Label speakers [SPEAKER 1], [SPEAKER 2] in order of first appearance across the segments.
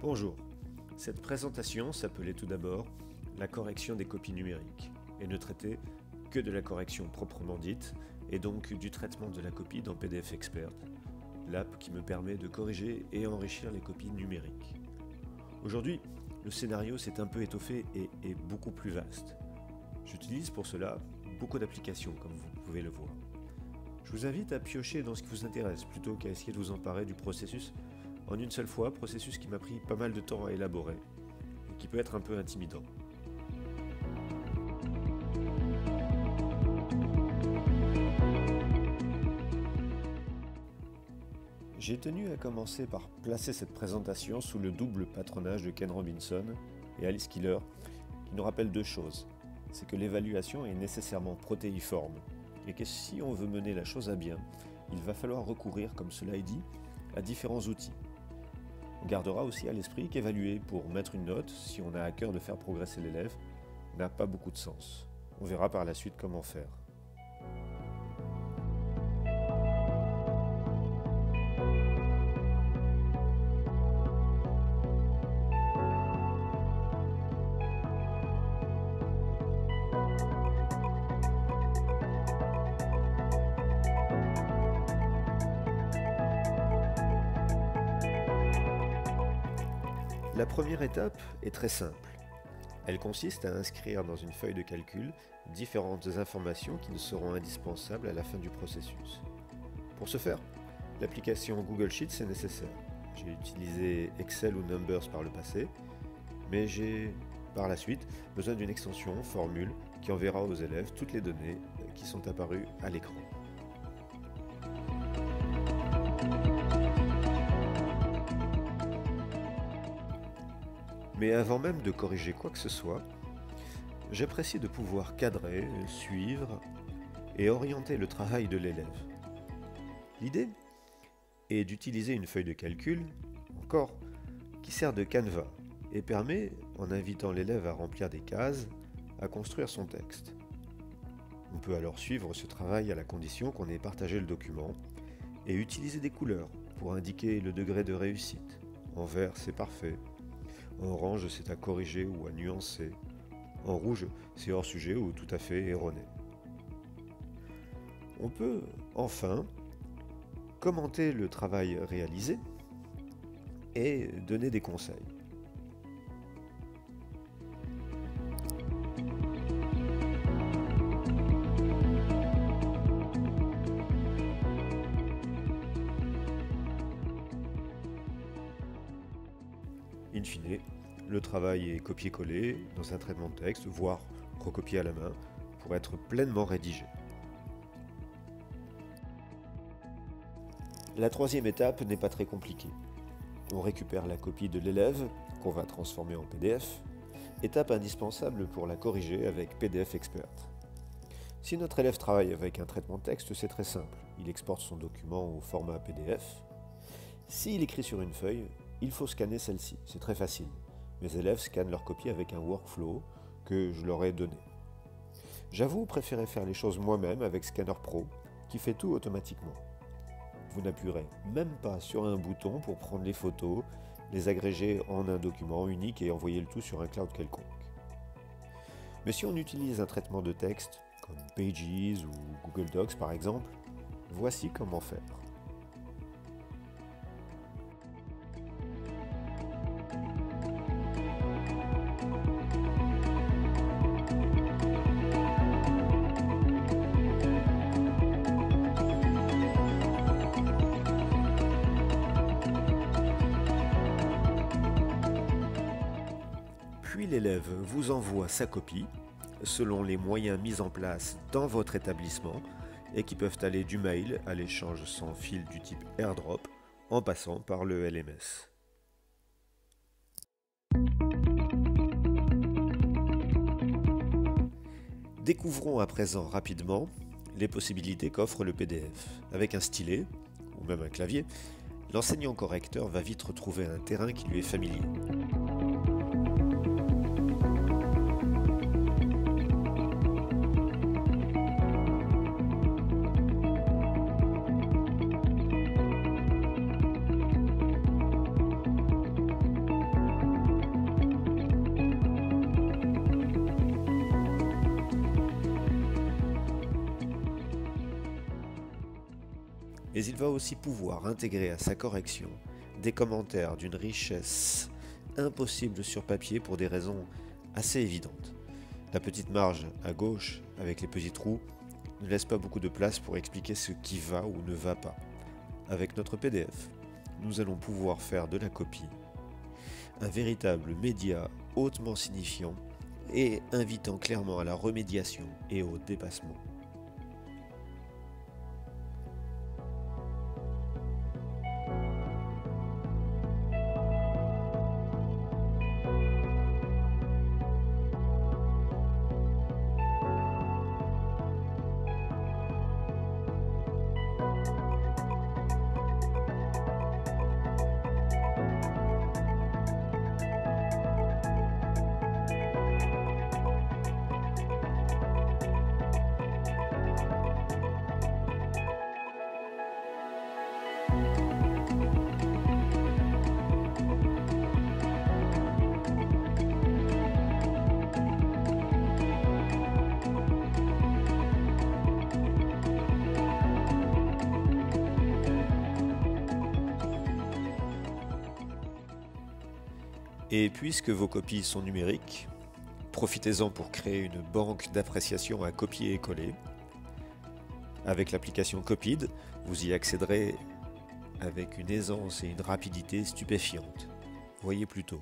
[SPEAKER 1] Bonjour, cette présentation s'appelait tout d'abord la correction des copies numériques et ne traitait que de la correction proprement dite et donc du traitement de la copie dans PDF Expert, l'app qui me permet de corriger et enrichir les copies numériques. Aujourd'hui, le scénario s'est un peu étoffé et est beaucoup plus vaste. J'utilise pour cela beaucoup d'applications comme vous pouvez le voir. Je vous invite à piocher dans ce qui vous intéresse plutôt qu'à essayer de vous emparer du processus en une seule fois, processus qui m'a pris pas mal de temps à élaborer et qui peut être un peu intimidant. J'ai tenu à commencer par placer cette présentation sous le double patronage de Ken Robinson et Alice Keeler, qui nous rappellent deux choses. C'est que l'évaluation est nécessairement protéiforme et que si on veut mener la chose à bien, il va falloir recourir, comme cela est dit, à différents outils. On gardera aussi à l'esprit qu'évaluer pour mettre une note, si on a à cœur de faire progresser l'élève, n'a pas beaucoup de sens. On verra par la suite comment faire. La première étape est très simple. Elle consiste à inscrire dans une feuille de calcul différentes informations qui nous seront indispensables à la fin du processus. Pour ce faire, l'application Google Sheets est nécessaire. J'ai utilisé Excel ou Numbers par le passé, mais j'ai par la suite besoin d'une extension Formule qui enverra aux élèves toutes les données qui sont apparues à l'écran. Mais avant même de corriger quoi que ce soit, j'apprécie de pouvoir cadrer, suivre et orienter le travail de l'élève. L'idée est d'utiliser une feuille de calcul, encore, qui sert de canevas et permet, en invitant l'élève à remplir des cases, à construire son texte. On peut alors suivre ce travail à la condition qu'on ait partagé le document et utiliser des couleurs pour indiquer le degré de réussite. En vert, c'est parfait. En orange, c'est à corriger ou à nuancer. En rouge, c'est hors sujet ou tout à fait erroné. On peut, enfin, commenter le travail réalisé et donner des conseils. In fine, le travail est copié-collé dans un traitement de texte, voire recopié à la main, pour être pleinement rédigé. La troisième étape n'est pas très compliquée. On récupère la copie de l'élève, qu'on va transformer en PDF, étape indispensable pour la corriger avec PDF Expert. Si notre élève travaille avec un traitement de texte, c'est très simple. Il exporte son document au format PDF. S'il écrit sur une feuille, il faut scanner celle-ci, c'est très facile. Mes élèves scannent leur copie avec un workflow que je leur ai donné. J'avoue préférer faire les choses moi-même avec Scanner Pro, qui fait tout automatiquement. Vous n'appuierez même pas sur un bouton pour prendre les photos, les agréger en un document unique et envoyer le tout sur un cloud quelconque. Mais si on utilise un traitement de texte, comme Pages ou Google Docs par exemple, voici comment faire. Puis l'élève vous envoie sa copie, selon les moyens mis en place dans votre établissement et qui peuvent aller du mail à l'échange sans fil du type AirDrop en passant par le LMS. Découvrons à présent rapidement les possibilités qu'offre le PDF. Avec un stylet, ou même un clavier, l'enseignant correcteur va vite retrouver un terrain qui lui est familier. mais il va aussi pouvoir intégrer à sa correction des commentaires d'une richesse impossible sur papier pour des raisons assez évidentes. La petite marge à gauche avec les petits trous ne laisse pas beaucoup de place pour expliquer ce qui va ou ne va pas. Avec notre PDF, nous allons pouvoir faire de la copie un véritable média hautement signifiant et invitant clairement à la remédiation et au dépassement. Et puisque vos copies sont numériques, profitez-en pour créer une banque d'appréciation à copier et coller. Avec l'application Copid, vous y accéderez avec une aisance et une rapidité stupéfiantes. Voyez plutôt.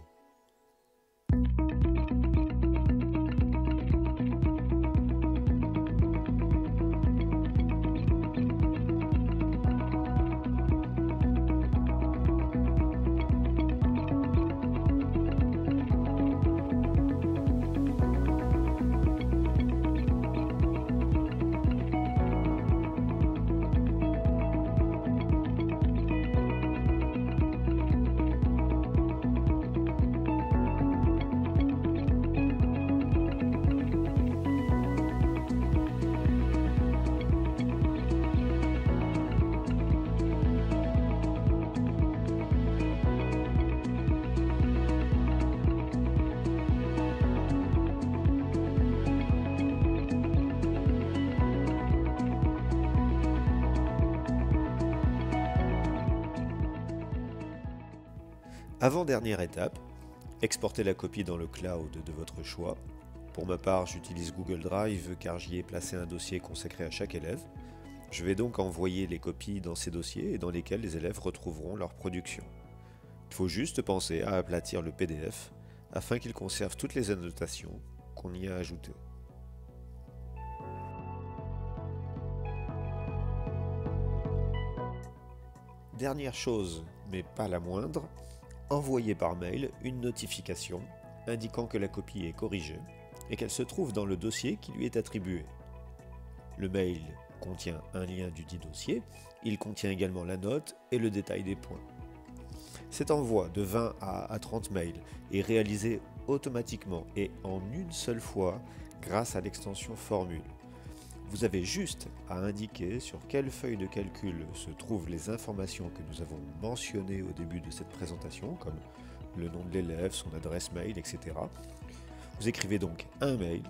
[SPEAKER 1] Avant-dernière étape, exportez la copie dans le cloud de votre choix. Pour ma part, j'utilise Google Drive car j'y ai placé un dossier consacré à chaque élève. Je vais donc envoyer les copies dans ces dossiers et dans lesquels les élèves retrouveront leur production. Il faut juste penser à aplatir le PDF afin qu'il conserve toutes les annotations qu'on y a ajoutées. Dernière chose, mais pas la moindre, envoyez par mail une notification indiquant que la copie est corrigée et qu'elle se trouve dans le dossier qui lui est attribué. Le mail contient un lien du dit dossier, il contient également la note et le détail des points. Cet envoi de 20 à 30 mails est réalisé automatiquement et en une seule fois grâce à l'extension Formule. Vous avez juste à indiquer sur quelle feuille de calcul se trouvent les informations que nous avons mentionnées au début de cette présentation, comme le nom de l'élève, son adresse mail, etc. Vous écrivez donc un mail,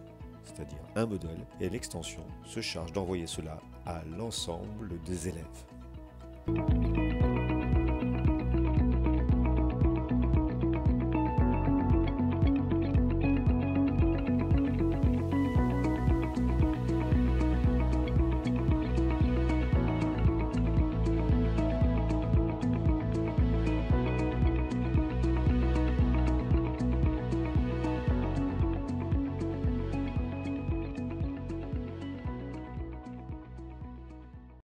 [SPEAKER 1] c'est-à-dire un modèle, et l'extension se charge d'envoyer cela à l'ensemble des élèves.